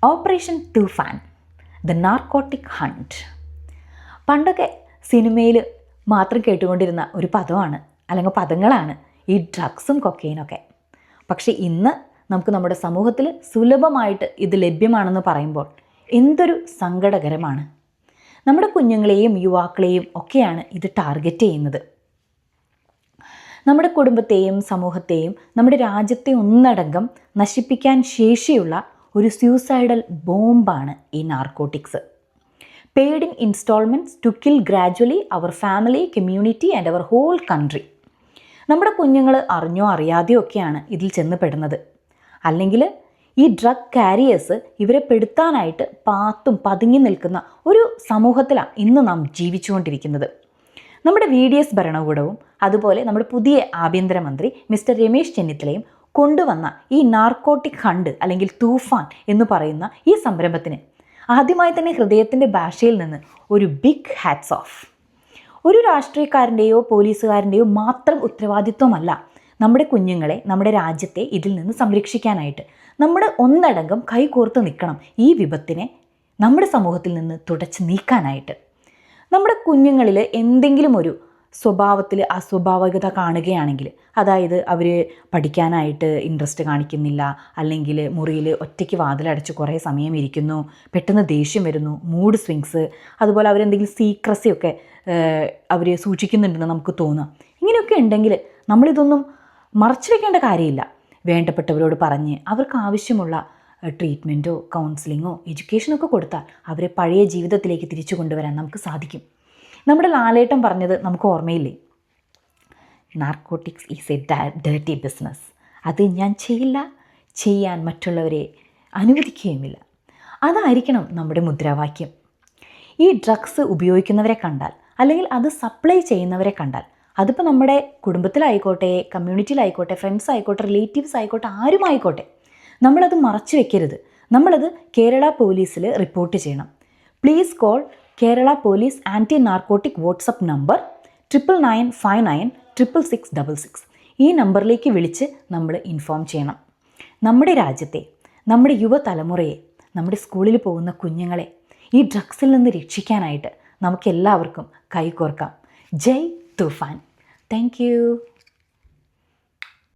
Operation Toofan, the narcotic hunt. പണ്ടൊക്കെ സിനിമയിൽ മാത്രം കേട്ടുകൊണ്ടിരുന്ന ഒരു പദമാണ് അല്ലെങ്കിൽ പദങ്ങളാണ് ഈ ഡ്രഗ്സും കൊക്കൈനൊക്കെ. പക്ഷേ ഇന്ന് നമുക്ക് നമ്മുടെ സമൂഹത്തിൽ സുലഭമായിട്ട് ഇത് ലഭ്യമാണെന്ന് പറയുമ്പോൾ എന്തൊരു സങ്കടകരമാണ്. നമ്മുടെ കുഞ്ഞുങ്ങളെയും യുവാക്കളെയും ഒക്കെയാണ് ഇത് ടാർഗറ്റ് ചെയ്യുന്നത്. നമ്മുടെ കുടുംബത്തെയും സമൂഹത്തെയും നമ്മുടെ രാജ്യത്തെ ഒന്നടങ്കം നശിപ്പിക്കാൻ ശേഷിയുള്ള ഒരു സ്യൂസൈഡൽ ബോംബാണ് ഈ narcotics. Paid in instalments to kill gradually our family, community and our whole country. നമ്മുടെ കുഞ്ഞുങ്ങൾ അറിഞ്ഞോ അറിയാതെയോ ഒക്കെയാണ് ഇതിൽ ചെന്ന് പെടുന്നത്. അല്ലെങ്കിൽ ഈ ഡ്രഗ് കാരിയേഴ്സ് ഇവരെ പെടുത്താനായിട്ട് പാത്തും പതുങ്ങി നിൽക്കുന്ന ഒരു സമൂഹത്തിലാണ് ഇന്ന് നാം ജീവിച്ചുകൊണ്ടിരിക്കുന്നത്. നമ്മുടെ VDS ഭരണകൂടവും അതുപോലെ നമ്മുടെ പുതിയ ആഭ്യന്തരമന്ത്രി മിസ്റ്റർ രമേശ് ചെന്നിത്തലയും കൊണ്ടുവന്ന ഈ നാർക്കോട്ടിക് ഹണ്ട് അല്ലെങ്കിൽ തൂഫാൻ എന്ന് പറയുന്ന ഈ സംരംഭത്തിന് ആദ്യമായി തന്നെ ഹൃദയത്തിൻ്റെ ഭാഷയിൽ നിന്ന് ഒരു ബിഗ് ഹാറ്റ്സ് ഓഫ്. ഒരു രാഷ്ട്രീയക്കാരൻ്റെയോ പോലീസുകാരൻ്റെയോ മാത്രം ഉത്തരവാദിത്വമല്ല നമ്മുടെ കുഞ്ഞുങ്ങളെ, നമ്മുടെ രാജ്യത്തെ ഇതിൽ നിന്ന് സംരക്ഷിക്കാനായിട്ട്. നമ്മുടെ ഒന്നടങ്കം കൈകോർത്ത് നിൽക്കണം ഈ വിപത്തിനെ നമ്മുടെ സമൂഹത്തിൽ നിന്ന് തുടച്ച് നീക്കാനായിട്ട്. നമ്മുടെ കുഞ്ഞുങ്ങളിൽ എന്തെങ്കിലും ഒരു സ്വഭാവത്തിൽ അസ്വാഭാവികത കാണുകയാണെങ്കിൽ, അതായത് അവർ പഠിക്കാനായിട്ട് ഇൻട്രസ്റ്റ് കാണിക്കുന്നില്ല, അല്ലെങ്കിൽ മുറിയിൽ ഒറ്റയ്ക്ക് വാതിലടച്ച് കുറേ സമയം ഇരിക്കുന്നു, പെട്ടെന്ന് ദേഷ്യം വരുന്നു, മൂഡ് സ്വിങ്സ്, അതുപോലെ അവരെന്തെങ്കിലും സീക്രസിയൊക്കെ അവർ സൂക്ഷിക്കുന്നുണ്ടെന്ന് നമുക്ക് തോന്നുക, ഇങ്ങനെയൊക്കെ ഉണ്ടെങ്കിൽ നമ്മളിതൊന്നും മറച്ചു വയ്ക്കേണ്ട കാര്യമില്ല. വേണ്ടപ്പെട്ടവരോട് പറഞ്ഞ് അവർക്ക് ആവശ്യമുള്ള ട്രീറ്റ്മെൻറ്റോ കൗൺസിലിങ്ങോ എഡ്യൂക്കേഷനൊക്കെ കൊടുത്താൽ അവരെ പഴയ ജീവിതത്തിലേക്ക് തിരിച്ചു കൊണ്ടുവരാൻ നമുക്ക് സാധിക്കും. നമ്മുടെ ലാലേട്ടൻ പറഞ്ഞത് നമുക്ക് ഓർമ്മയില്ലേ? Narcotics is A dirty business. അത് ഞാൻ ചെയ്യില്ല, ചെയ്യാൻ മറ്റുള്ളവരെ അനുവദിക്കുകയുമില്ല. അതായിരിക്കണം നമ്മുടെ മുദ്രാവാക്യം. ഈ ഡ്രഗ്സ് ഉപയോഗിക്കുന്നവരെ കണ്ടാൽ അല്ലെങ്കിൽ അത് സപ്ലൈ ചെയ്യുന്നവരെ കണ്ടാൽ, അതിപ്പോൾ നമ്മുടെ കുടുംബത്തിലായിക്കോട്ടെ, കമ്മ്യൂണിറ്റിയിലായിക്കോട്ടെ, ഫ്രണ്ട്സ് ആയിക്കോട്ടെ, റിലേറ്റീവ്സ് ആയിക്കോട്ടെ, ആരുമായിക്കോട്ടെ, നമ്മളത് മറച്ചു വെക്കരുത്. നമ്മളത് കേരള പോലീസിൽ റിപ്പോർട്ട് ചെയ്യണം. Please call Kerala police anti narcotic WhatsApp number 9959966666. ഈ നമ്പറിലേക്ക് വിളിച്ച് നമ്മൾ ഇൻഫോം ചെയ്യണം. നമ്മുടെ രാജ്യത്തെ, നമ്മുടെ യുവതലമുറയെ, നമ്മുടെ സ്കൂളിൽ പോകുന്ന കുഞ്ഞുങ്ങളെ ഈ ഡ്രഗ്സിൽ നിന്ന് രക്ഷിക്കാനായിട്ട് നമുക്കെല്ലാവർക്കും കൈകോർക്കാം. ജയ് തൂഫാൻ. Thank you.